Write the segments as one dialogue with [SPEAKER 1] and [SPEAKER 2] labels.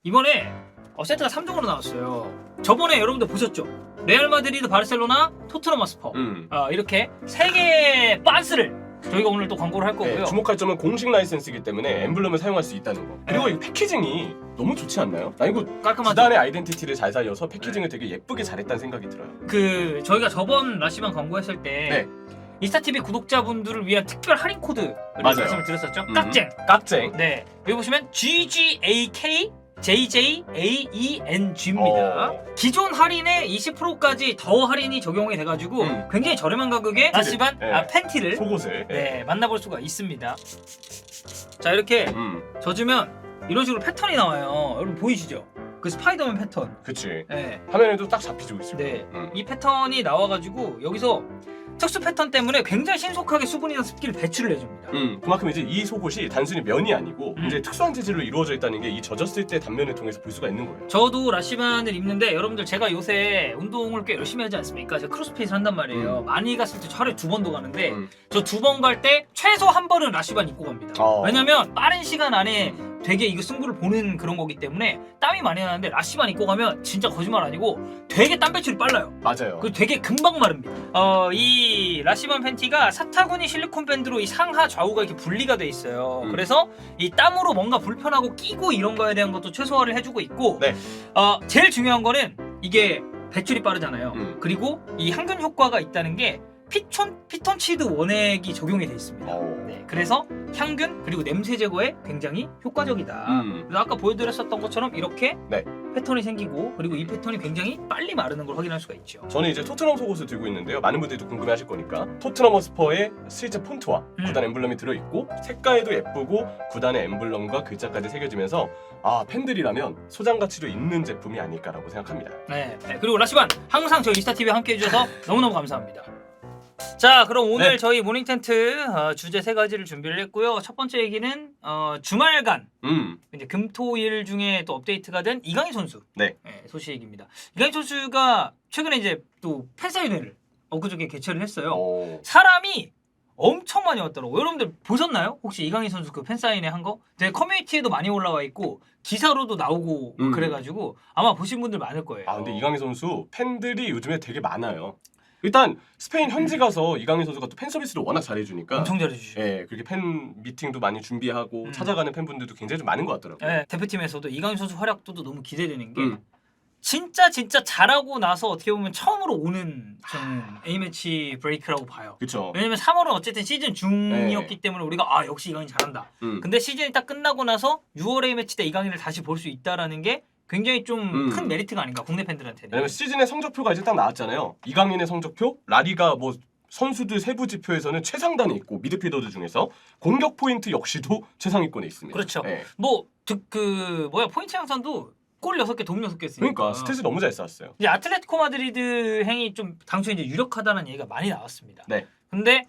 [SPEAKER 1] 이번에 세트가 3종으로 나왔어요. 저번에 여러분들 보셨죠? 레알 마드리드, 바르셀로나, 토트넘 하스퍼 이렇게 3개의 빤스를 저희가 오늘 또 광고를 할 거고요.
[SPEAKER 2] 네, 주목할 점은 공식 라이센스이기 때문에 엠블럼을 사용할 수 있다는 거. 그리고 이 패키징이 너무 좋지 않나요? 나 이거
[SPEAKER 1] 깔끔하죠?
[SPEAKER 2] 지단의 아이덴티티를 잘 살려서 패키징을 되게 예쁘게 잘했다는 생각이 들어요.
[SPEAKER 1] 저희가 저번 라시반 광고했을 때 이스타TV 구독자분들을 위한 특별 할인 코드를 말씀을 드렸었죠? 깍쟁!
[SPEAKER 2] 깍쟁!
[SPEAKER 1] 네, 여기 보시면 GGAK JJAENG입니다. 기존 할인에 20%까지 더 할인이 적용이 돼가지고 굉장히 저렴한 가격에 라시반 팬티를
[SPEAKER 2] 속옷을
[SPEAKER 1] 만나볼 수가 있습니다. 자, 이렇게 젖으면 이런 식으로 패턴이 나와요. 여러분 보이시죠? 그 스파이더맨 패턴.
[SPEAKER 2] 그치.
[SPEAKER 1] 네.
[SPEAKER 2] 화면에도 딱 잡히고 있을
[SPEAKER 1] 네.
[SPEAKER 2] 거예요.
[SPEAKER 1] 이 패턴이 나와가지고 여기서 특수 패턴 때문에 굉장히 신속하게 수분이나 습기를 배출을 해줍니다.
[SPEAKER 2] 그만큼 이제 이 속옷이 단순히 면이 아니고 이제 특수한 재질로 이루어져 있다는 게 이 젖었을 때 단면을 통해서 볼 수가 있는 거예요.
[SPEAKER 1] 저도 라시반을 입는데 여러분들 제가 요새 운동을 꽤 열심히 하지 않습니까? 제가 크로스핏을 한단 말이에요. 많이 갔을 때 하루에 2번도 가는데 저 2번 갈 때 최소 1번은 라시반 입고 갑니다. 왜냐면 빠른 시간 안에 되게 이거 승부를 보는 그런 거기 때문에 땀이 많이 나는데 라시반 입고 가면 진짜 거짓말 아니고 되게 땀 배출이 빨라요.
[SPEAKER 2] 맞아요.
[SPEAKER 1] 그리고 되게 금방 마릅니다. 이 라시반 팬티가 사타구니 실리콘 밴드로 이 상하 좌우가 이렇게 분리가 돼 있어요. 그래서 이 땀으로 뭔가 불편하고 끼고 이런 거에 대한 것도 최소화를 해주고 있고 제일 중요한 거는 이게 배출이 빠르잖아요. 그리고 이 항균 효과가 있다는 게 피톤치드 원액이 적용이 돼 있습니다. 네, 그래서 향균 그리고 냄새 제거에 굉장히 효과적이다. 그래서 아까 보여드렸었던 것처럼 이렇게 패턴이 생기고 그리고 이 패턴이 굉장히 빨리 마르는 걸 확인할 수가 있죠.
[SPEAKER 2] 저는 이제 토트넘 속옷을 들고 있는데요. 많은 분들도 궁금해하실 거니까 토트넘 허스퍼의 실제 폰트와 구단 엠블럼이 들어있고 색깔도 예쁘고 구단의 엠블럼과 글자까지 새겨지면서 팬들이라면 소장 가치도 있는 제품이 아닐까라고 생각합니다.
[SPEAKER 1] 네, 그리고 라시반 항상 저희 이스타TV에 함께 해주셔서 너무너무 감사합니다. 자, 그럼 오늘 저희 모닝 텐트 주제 3가지를 준비를 했고요. 첫 번째 얘기는 주말간 이제 금토일 중에 또 업데이트가 된 이강인 선수 소식입니다. 이강인 선수가 최근에 이제 또 팬사인회를 엊그저께 개최를 했어요. 사람이 엄청 많이 왔더라고요. 여러분들 보셨나요? 혹시 이강인 선수 그 팬사인회 한 거? 되게 커뮤니티에도 많이 올라와 있고 기사로도 나오고 그래가지고 아마 보신 분들 많을 거예요.
[SPEAKER 2] 근데 이강인 선수 팬들이 요즘에 되게 많아요. 일단 스페인 현지 가서 이강인 선수가 또 팬 서비스를 워낙 잘해주니까
[SPEAKER 1] 엄청 잘해주죠.
[SPEAKER 2] 그렇게 팬 미팅도 많이 준비하고 찾아가는 팬분들도 굉장히 좀 많은 것 같더라고요.
[SPEAKER 1] 대표팀에서도 이강인 선수 활약도도 너무 기대되는 게 진짜 잘하고 나서 어떻게 보면 처음으로 오는 저는 A매치 브레이크라고 봐요.
[SPEAKER 2] 그렇죠.
[SPEAKER 1] 왜냐면 3월은 어쨌든 시즌 중이었기 때문에 우리가 역시 이강인 잘한다. 근데 시즌이 딱 끝나고 나서 6월 A매치 때 이강인을 다시 볼 수 있다라는 게 굉장히 좀 큰 메리트가 아닌가 국내 팬들한테는.
[SPEAKER 2] 왜냐면 시즌의 성적표가 이제 딱 나왔잖아요. 이강인의 성적표, 라리가 뭐 선수들 세부 지표에서는 최상단에 있고 미드필더들 중에서 공격 포인트 역시도 최상위권에 있습니다.
[SPEAKER 1] 그렇죠. 포인트 향상도 골 6개, 도움 6개 했으니까.
[SPEAKER 2] 그러니까 스탯을 너무 잘 쌓았어요.
[SPEAKER 1] 이제 아틀레티코 마드리드 행이 좀 당초에 이제 유력하다는 얘기가 많이 나왔습니다.
[SPEAKER 2] 네.
[SPEAKER 1] 근데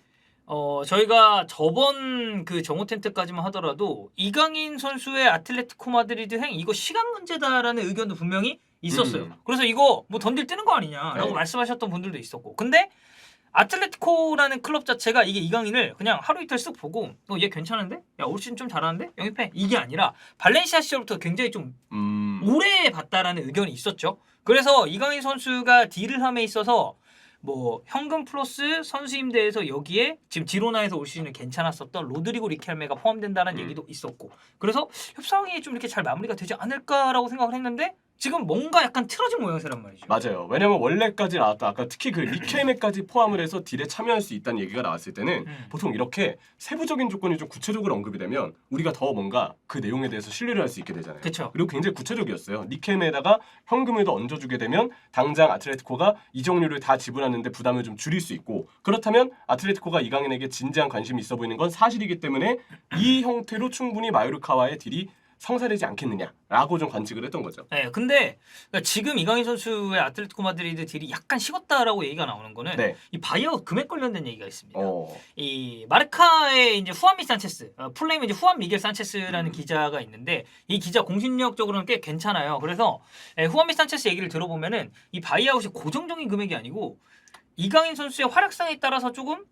[SPEAKER 1] 저희가 저번 그 정오 텐트까지만 하더라도 이강인 선수의 아틀레티코 마드리드 행 이거 시간 문제다라는 의견도 분명히 있었어요. 그래서 이거 뭐 던질 뜨는 거 아니냐라고 말씀하셨던 분들도 있었고, 근데 아틀레티코라는 클럽 자체가 이게 이강인을 그냥 하루 이틀 쓱 보고 얘 괜찮은데? 야, 올 시즌 좀 잘하는데? 영입해. 이게 아니라 발렌시아 시절부터 굉장히 좀 오래 봤다라는 의견이 있었죠. 그래서 이강인 선수가 딜을 함에 있어서 뭐 현금 플러스 선수 임대에서 여기에 지금 지로나에서 올 시즌에 괜찮았었던 로드리고 리켈메가 포함된다는 얘기도 있었고, 그래서 협상이 좀 이렇게 잘 마무리가 되지 않을까라고 생각을 했는데 지금 뭔가 약간 틀어진 모양새란 말이죠.
[SPEAKER 2] 맞아요. 왜냐면 원래까지 나왔다. 아까 특히 그 리켈메까지 포함을 해서 딜에 참여할 수 있다는 얘기가 나왔을 때는 보통 이렇게 세부적인 조건이 좀 구체적으로 언급이 되면 우리가 더 뭔가 그 내용에 대해서 신뢰를 할 수 있게 되잖아요.
[SPEAKER 1] 그쵸.
[SPEAKER 2] 그리고 굉장히 구체적이었어요. 리켈메에다가 현금을 더 얹어주게 되면 당장 아틀레티코가 이적료를 다 지불하는데 부담을 좀 줄일 수 있고, 그렇다면 아틀레티코가 이강인에게 진지한 관심이 있어 보이는 건 사실이기 때문에 이 형태로 충분히 마요르카와의 딜이 성사되지 않겠느냐라고 좀 관측을 했던 거죠.
[SPEAKER 1] 네, 근데 그러니까 지금 이강인 선수의 아틀레티코 마드리드 딜이 약간 식었다라고 얘기가 나오는 거는 이 바이아웃 금액 관련된 얘기가 있습니다. 이 마르카의 이제 후안 미 산체스, 풀네임은 이제 후안 미겔 산체스라는 기자가 있는데 이 기자 공신력적으로는 꽤 괜찮아요. 그래서 후안 미 산체스 얘기를 들어보면은 이 바이아웃이 고정적인 금액이 아니고 이강인 선수의 활약상에 따라서 조금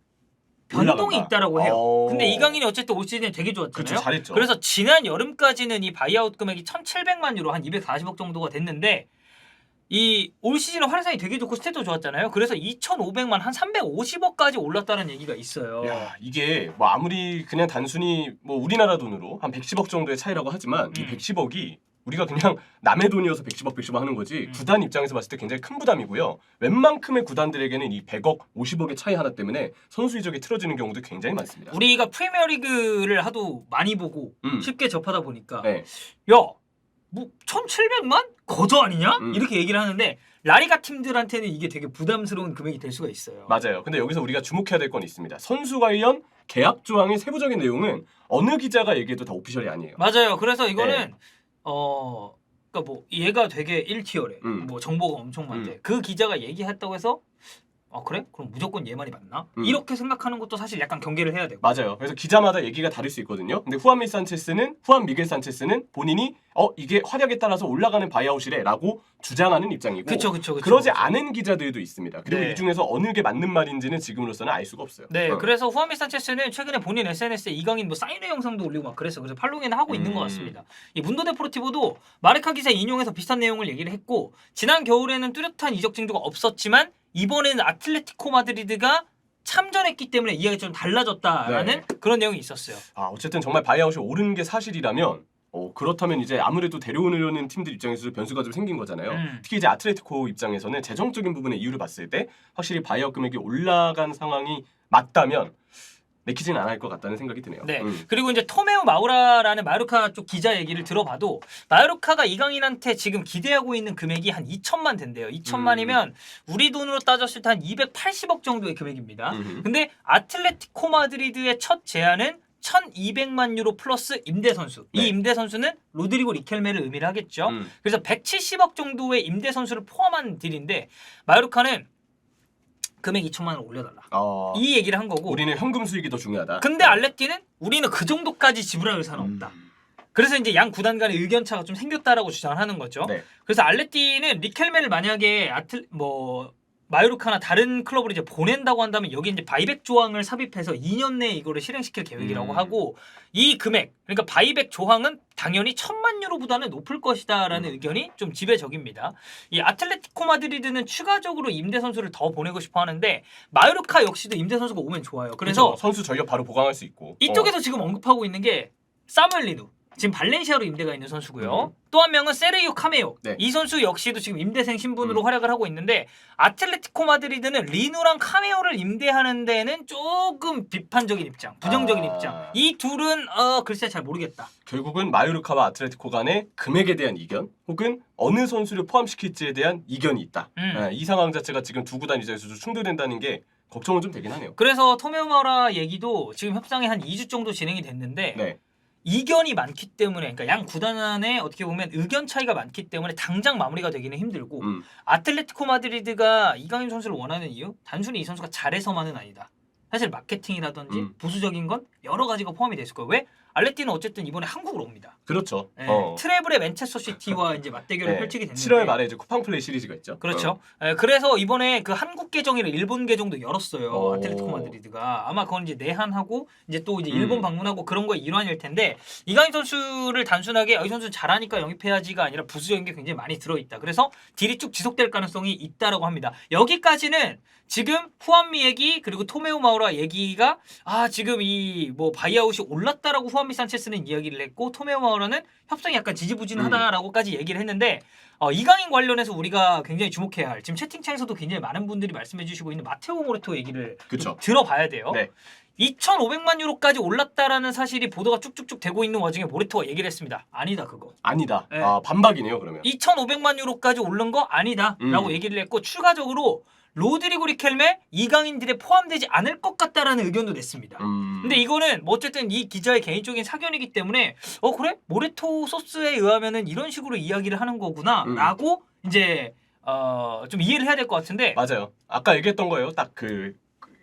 [SPEAKER 1] 변동이
[SPEAKER 2] 올라간다.
[SPEAKER 1] 있다라고 해요.
[SPEAKER 2] 어.
[SPEAKER 1] 근데 이강인이 어쨌든 올 시즌에 되게 좋았잖아요.
[SPEAKER 2] 그렇죠, 잘했죠.
[SPEAKER 1] 그래서 지난 여름까지는 이 바이아웃 금액이 1,700만 유로 한 240억 정도가 됐는데 이 올 시즌은 활약상이 되게 좋고 스탯도 좋았잖아요. 그래서 2,500만 한 350억까지 올랐다는 얘기가 있어요.
[SPEAKER 2] 야, 이게 뭐 아무리 그냥 단순히 뭐 우리나라 돈으로 한 110억 정도의 차이라고 하지만 이 110억이 우리가 그냥 남의 돈이어서 110억 하는 거지 구단 입장에서 봤을 때 굉장히 큰 부담이고요. 웬만큼의 구단들에게는 이 100억, 50억의 차이 하나 때문에 선수 이적이 틀어지는 경우도 굉장히 많습니다.
[SPEAKER 1] 우리가 프리미어리그를 하도 많이 보고 쉽게 접하다 보니까
[SPEAKER 2] 네.
[SPEAKER 1] 야, 뭐 1,700만? 거저 아니냐? 이렇게 얘기를 하는데 라리가 팀들한테는 이게 되게 부담스러운 금액이 될 수가 있어요.
[SPEAKER 2] 맞아요. 근데 여기서 우리가 주목해야 될 건 있습니다. 선수 관련 계약 조항의 세부적인 내용은 어느 기자가 얘기해도 다 오피셜이 아니에요.
[SPEAKER 1] 맞아요. 그래서 이거는
[SPEAKER 2] 네.
[SPEAKER 1] 그러니까 뭐 얘가 되게 1티어래. 뭐 정보가 엄청 많대. 그 기자가 얘기했다고 해서 그래? 그럼 무조건 얘 말이 맞나? 이렇게 생각하는 것도 사실 약간 경계를 해야 되고.
[SPEAKER 2] 맞아요. 그래서 기자마다 얘기가 다를 수 있거든요. 근데 후안 미겔 산체스는 본인이 이게 활약에 따라서 올라가는 바이아웃이래라고 주장하는 입장이고
[SPEAKER 1] 그쵸.
[SPEAKER 2] 그러지 않은 기자들도 있습니다. 그리고
[SPEAKER 1] 네.
[SPEAKER 2] 이 중에서 어느 게 맞는 말인지는 지금으로서는 알 수가 없어요.
[SPEAKER 1] 네, 그래서 후아미 산체스는 최근에 본인 SNS에 이강인 뭐 사인회 영상도 올리고 막 그래서 팔로잉은 하고 있는 것 같습니다. 이 문도 데포르티보도 마르카 기사 인용해서 비슷한 내용을 얘기를 했고 지난 겨울에는 뚜렷한 이적 징조가 없었지만 이번에는 아틀레티코 마드리드가 참전했기 때문에 이야기가 좀 달라졌다라는 그런 내용이 있었어요.
[SPEAKER 2] 어쨌든 정말 바이아웃이 오른 게 사실이라면 그렇다면 이제 아무래도 데려오려는 팀들 입장에서 변수가 좀 생긴 거잖아요. 특히 이제 아틀레티코 입장에서는 재정적인 부분의 이유를 봤을 때 확실히 바이아웃 금액이 올라간 상황이 맞다면 내키지는 않을 것 같다는 생각이 드네요.
[SPEAKER 1] 네. 그리고 이제 토메오 마우라라는 마요르카 쪽 기자 얘기를 들어봐도 마요르카가 이강인한테 지금 기대하고 있는 금액이 한 2천만 된대요. 2천만이면 우리 돈으로 따졌을 때 한 280억 정도의 금액입니다. 근데 아틀레티코 마드리드의 첫 제안은 1,200만 유로 플러스 임대 선수. 이 임대 선수는 로드리고 리켈메를 의미를 하겠죠. 그래서 170억 정도의 임대 선수를 포함한 딜인데 마요르카는 금액 2천만 원을 올려달라. 이 얘기를 한 거고.
[SPEAKER 2] 우리는 현금 수익이 더 중요하다.
[SPEAKER 1] 근데 알레티는 우리는 그 정도까지 지불할 의사는 없다. 그래서 이제 양 구단 간의 의견 차가 좀 생겼다라고 주장을 하는 거죠.
[SPEAKER 2] 네.
[SPEAKER 1] 그래서 알레티는 리켈메를 만약에 마요르카나 다른 클럽으로 이제 보낸다고 한다면 여기 이제 바이백 조항을 삽입해서 2년 내에 이거를 실행시킬 계획이라고 하고 이 금액 그러니까 바이백 조항은 당연히 1,000만 유로보다는 높을 것이다라는 의견이 좀 지배적입니다. 이 아틀레티코 마드리드는 추가적으로 임대 선수를 더 보내고 싶어 하는데 마요르카 역시도 임대 선수가 오면 좋아요. 그래서
[SPEAKER 2] 그렇죠. 선수 전력 바로 보강할 수 있고
[SPEAKER 1] 이쪽에서 지금 언급하고 있는 게 사무엘 리누. 지금 발렌시아로 임대가 있는 선수고요. 또 한 명은 세르이오 카메오.
[SPEAKER 2] 네.
[SPEAKER 1] 이 선수 역시도 지금 임대생 신분으로 활약을 하고 있는데 아틀레티코 마드리드는 리누랑 카메오를 임대하는 데는 조금 비판적인 입장, 부정적인 입장. 이 둘은 글쎄 잘 모르겠다.
[SPEAKER 2] 결국은 마요르카와 아틀레티코 간의 금액에 대한 이견 혹은 어느 선수를 포함시킬지에 대한 이견이 있다. 이 상황 자체가 지금 두 구단 입장에서 좀 충돌된다는 게 걱정은 좀 되긴 하네요.
[SPEAKER 1] 그래서 토메오 마우라 얘기도 지금 협상이 한 2주 정도 진행이 됐는데
[SPEAKER 2] 네.
[SPEAKER 1] 이견이 많기 때문에 그러니까 양 구단 안에 어떻게 보면 의견 차이가 많기 때문에 당장 마무리가 되기는 힘들고 아틀레티코 마드리드가 이강인 선수를 원하는 이유? 단순히 이 선수가 잘해서만은 아니다. 사실 마케팅이라든지 보수적인 건 여러 가지가 포함이 됐을 거예요. 왜? 알레티는 어쨌든 이번에 한국으로 옵니다.
[SPEAKER 2] 그렇죠.
[SPEAKER 1] 네, 트래블의 맨체스터 시티와 이제 맞대결을 펼치게 됐는데
[SPEAKER 2] 7월 말에 이제 쿠팡 플레이 시리즈가 있죠.
[SPEAKER 1] 그렇죠. 그래서 이번에 그 한국 계정이랑 일본 계정도 열었어요. 아틀레티코 마드리드가 아마 그건 이제 내한하고 이제 또 이제 일본 방문하고 그런 거의 일환일 텐데 이강인 선수를 단순하게 이 선수 잘하니까 영입해야지가 아니라 부수적인 게 굉장히 많이 들어있다. 그래서 딜이 쭉 지속될 가능성이 있다라고 합니다. 여기까지는 지금 후안미 얘기 그리고 토메오 마우라 얘기가 지금 이 뭐 바이아웃이 올랐다라고 후안미 산체스는 이야기를 했고 토메오 마우라는 협상이 약간 지지부진하다라고까지 얘기를 했는데 이강인 관련해서 우리가 굉장히 주목해야 할 지금 채팅창에서도 굉장히 많은 분들이 말씀해주시고 있는 마테오 모레토 얘기를 들어봐야 돼요.
[SPEAKER 2] 네.
[SPEAKER 1] 2,500만 유로까지 올랐다라는 사실이 보도가 쭉쭉쭉 되고 있는 와중에 모레토가 얘기를 했습니다. 아니다 그거.
[SPEAKER 2] 아니다.
[SPEAKER 1] 네.
[SPEAKER 2] 반박이네요 그러면.
[SPEAKER 1] 2,500만 유로까지 오른 거 아니다라고 얘기를 했고 추가적으로 로드리고 리켈메, 이강인들에 포함되지 않을 것 같다라는 의견도 냈습니다. 근데 이거는 뭐 어쨌든 이 기자의 개인적인 사견이기 때문에 그래? 모레토 소스에 의하면은 이런 식으로 이야기를 하는 거구나라고 이제 좀 이해를 해야 될 것 같은데
[SPEAKER 2] 맞아요. 아까 얘기했던 거예요. 딱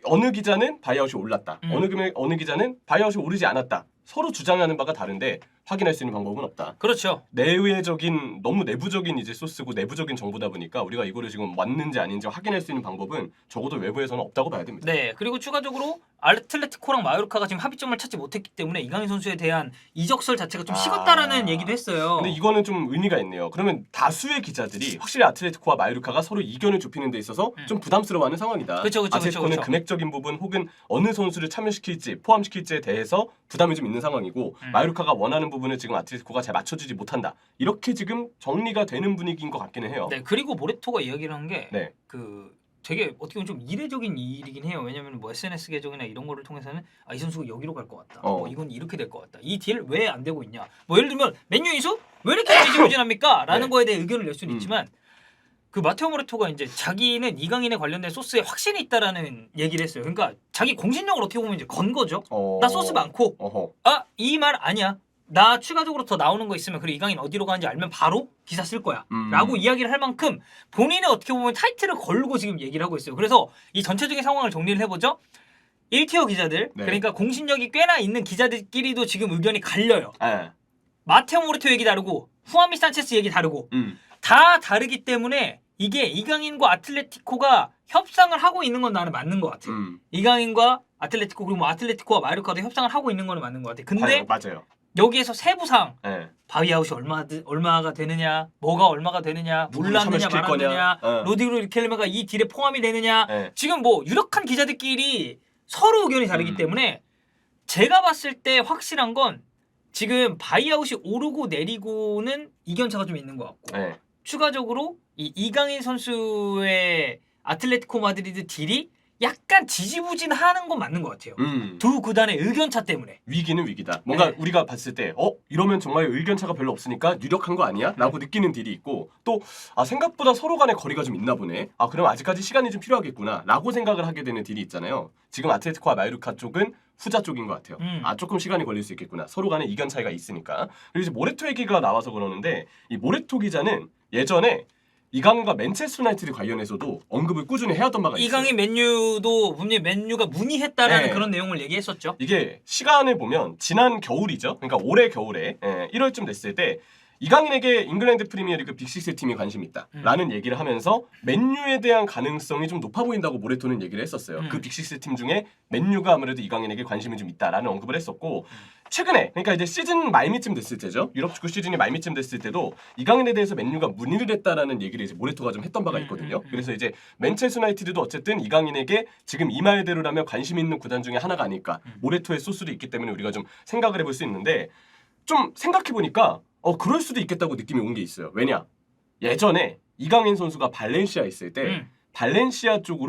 [SPEAKER 2] 어느 기자는 바이아웃이 올랐다. 어느 기자는 바이아웃이 오르지 않았다. 서로 주장하는 바가 다른데 확인할 수 있는 방법은 없다.
[SPEAKER 1] 그렇죠.
[SPEAKER 2] 내외적인 너무 내부적인 이제 소스고 내부적인 정보다 보니까 우리가 이거를 지금 맞는지 아닌지 확인할 수 있는 방법은 적어도 외부에서는 없다고 봐야 됩니다.
[SPEAKER 1] 네. 그리고 추가적으로 아틀레티코랑 마요르카가 지금 합의점을 찾지 못했기 때문에 이강인 선수에 대한 이적설 자체가 좀 식었다라는 얘기도 했어요.
[SPEAKER 2] 근데 이거는 좀 의미가 있네요. 그러면 다수의 기자들이 확실히 아틀레티코와 마요르카가 서로 이견을 좁히는 데 있어서 좀 부담스러워하는 상황이다.
[SPEAKER 1] 그쵸.
[SPEAKER 2] 아틀레티코는 금액적인 부분 혹은 어느 선수를 참여시킬지 포함시킬지에 대해서 부담이 좀 있는 상황이고 마요르카가 원하는 부분을 지금 아틀레티코가 잘 맞춰주지 못한다. 이렇게 지금 정리가 되는 분위기인 것 같기는 해요.
[SPEAKER 1] 네. 그리고 모레토가 이야기를 한 게
[SPEAKER 2] 네.
[SPEAKER 1] 되게 어떻게 보면 좀 이례적인 일이긴 해요. 왜냐면 뭐 SNS 계정이나 이런 거를 통해서는 이 선수가 여기로 갈 것 같다. 뭐 이건 이렇게 될 것 같다. 이 딜 왜 안 되고 있냐. 뭐 예를 들면 맨유 이수 왜 이렇게 지지부진합니까? 라는
[SPEAKER 2] 네.
[SPEAKER 1] 거에 대해 의견을 낼 수는 있지만 그 마테오 모레토가 이제 자기는 이강인에 관련된 소스에 확신이 있다라는 얘기를 했어요. 그러니까 자기 공신력을 어떻게 보면 이제 건 거죠. 나 소스 많고 이 말 아니야. 나 추가적으로 더 나오는 거 있으면 그리고 이강인 어디로 가는지 알면 바로 기사 쓸 거야 라고 이야기를 할 만큼 본인의 어떻게 보면 타이틀을 걸고 지금 얘기를 하고 있어요. 그래서 이 전체적인 상황을 정리를 해보죠. 1티어 기자들 그러니까 공신력이 꽤나 있는 기자들끼리도 지금 의견이 갈려요. 마테오 모레토 얘기 다르고 후아미 산체스 얘기 다르고 다 다르기 때문에 이게 이강인과 아틀레티코가 협상을 하고 있는 건 나는 맞는 것 같아요. 이강인과 아틀레티코 그리고 뭐 아틀레티코와 마요르카도 협상을 하고 있는 거는 맞는 것 같아요. 근데
[SPEAKER 2] 맞아요.
[SPEAKER 1] 여기에서 세부상 바이아웃이 얼마가 되느냐, 뭐가 얼마가 되느냐, 몰랐느냐 말았느냐, 로디그로 리켈메가 이 딜에 포함이 되느냐 지금 뭐 유력한 기자들끼리 서로 의견이 다르기 때문에 제가 봤을 때 확실한 건 지금 바이아웃이 오르고 내리고는 이견차가 좀 있는 것 같고 추가적으로 이강인 선수의 아틀레티코 마드리드 딜이 약간 지지부진하는 건 맞는 것 같아요. 두 구단의 의견차 때문에.
[SPEAKER 2] 위기는 위기다. 뭔가 우리가 봤을 때 이러면 정말 의견차가 별로 없으니까 유력한 거 아니야? 라고 느끼는 딜이 있고 또 생각보다 서로 간의 거리가 좀 있나 보네. 그럼 아직까지 시간이 좀 필요하겠구나 라고 생각을 하게 되는 딜이 있잖아요. 지금 아틀레티코와 마요르카 쪽은 후자 쪽인 것 같아요. 조금 시간이 걸릴 수 있겠구나. 서로 간에 이견 차이가 있으니까. 그리고 이제 모레토 얘기가 나와서 그러는데 이 모레토 기자는 예전에 이강인과 맨체스터 유나이티드 관련해서도 언급을 꾸준히 해왔던 바가 있어요.
[SPEAKER 1] 이강인 맨유도 분명히 맨유가 문의했다라는 그런 내용을 얘기했었죠.
[SPEAKER 2] 이게 시간을 보면 지난 겨울이죠. 그러니까 올해 겨울에 1월쯤 됐을 때 이강인에게 잉글랜드 프리미어리그 빅6 팀이 관심이 있다라는 얘기를 하면서 맨유에 대한 가능성이 좀 높아 보인다고 모레토는 얘기를 했었어요. 그 빅6 팀 중에 맨유가 아무래도 이강인에게 관심이 좀 있다라는 언급을 했었고 최근에 그러니까 이제 시즌 말미쯤 됐을 때죠. 유럽 축구 시즌이 말미쯤 됐을 때도 이강인에 대해서 맨유가 문의를 했다라는 얘기를 이제 모레토가 좀 했던 바가 있거든요. 그래서 이제 맨체스터 유나이티드도 어쨌든 이강인에게 지금 이 말대로라면 관심 있는 구단 중에 하나가 아닐까. 모레토의 소스도 있기 때문에 우리가 좀 생각을 해볼 수 있는데 좀 생각해 보니까 그럴 수도 있겠다고 느낌이 온 게 있어요. 왜냐? 예전에 이강인 선수가 발렌시아 있을 때 발렌시아 쪽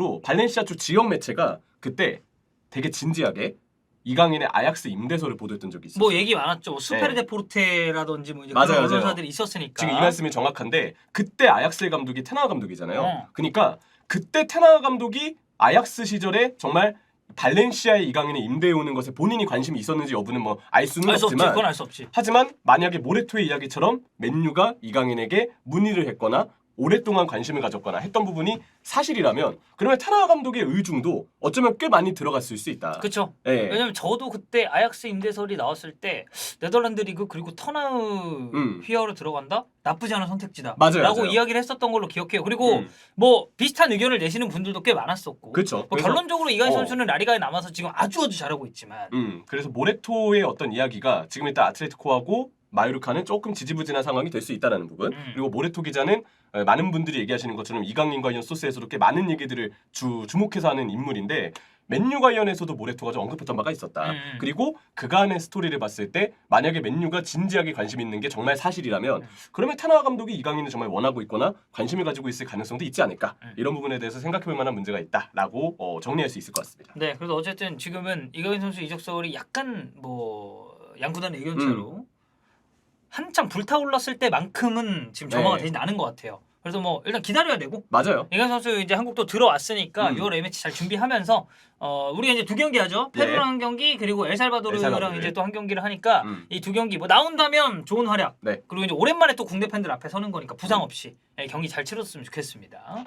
[SPEAKER 2] 지역 매체가 그때 되게 진지하게 이강인의 아약스 임대서를 보도했던 적이 있어요.
[SPEAKER 1] 뭐 얘기 많았죠. 수페르데포르테라든지 뭐 이제 그런 언론사들이 있었으니까.
[SPEAKER 2] 지금 이 말씀이 정확한데 그때 아약스의 감독이 테나하 감독이잖아요. 그러니까 그때 테나하 감독이 아약스 시절에 정말 발렌시아에 이강인이 임대해 오는 것에 본인이 관심이 있었는지 여부는 뭐 알 수는 없지만
[SPEAKER 1] 그건 알 수 없지.
[SPEAKER 2] 하지만 만약에 모레토의 이야기처럼 맨유가 이강인에게 문의를 했거나 오랫동안 관심을 가졌거나 했던 부분이 사실이라면 그러면 테나하 감독의 의중도 어쩌면 꽤 많이 들어갔을 수 있다.
[SPEAKER 1] 그렇죠. 왜냐면 저도 그때 아약스 임대설이 나왔을 때 네덜란드 리그 그리고 터나우 휘하로 들어간다? 나쁘지 않은 선택지다. 라고 이야기를 했었던 걸로 기억해요. 그리고 뭐 비슷한 의견을 내시는 분들도 꽤 많았었고.
[SPEAKER 2] 그렇죠.
[SPEAKER 1] 뭐 결론적으로 이강인 선수는 라리가에 남아서 지금 아주 잘하고 있지만.
[SPEAKER 2] 그래서 모레토의 어떤 이야기가 지금 일단 아틀레티코하고 마요르카는 조금 지지부진한 상황이 될 수 있다는 부분. 그리고 모레토 기자는 많은 분들이 얘기하시는 것처럼 이강인 관련 소스에서도 꽤 많은 얘기들을 주목해서 하는 인물인데 맨유 관련해서도 모레토가 좀 언급했던 바가 있었다. 그리고 그간의 스토리를 봤을 때 만약에 맨유가 진지하게 관심 있는 게 정말 사실이라면 그러면 테나하 감독이 이강인을 정말 원하고 있거나 관심을 가지고 있을 가능성도 있지 않을까. 이런 부분에 대해서 생각해볼 만한 문제가 있다라고 정리할 수 있을 것 같습니다.
[SPEAKER 1] 네, 그래서 어쨌든 지금은 이강인 선수 이적설이 약간 뭐 양구단의 의견차로 한참 불타올랐을 때만큼은 지금 점화가 되지 않은 것 같아요. 그래서 뭐 일단 기다려야 되고.
[SPEAKER 2] 맞아요.
[SPEAKER 1] 이강인 선수 이제 한국도 들어왔으니까 6월 A매치 잘 준비하면서 우리가 이제 2경기 하죠. 페루랑 한 경기 그리고 엘살바도르랑 이제 또 한 경기를 하니까 이 2경기 뭐 나온다면 좋은 활약. 그리고 이제 오랜만에 또 국내 팬들 앞에 서는 거니까 부상 없이 경기 잘 치렀으면 좋겠습니다.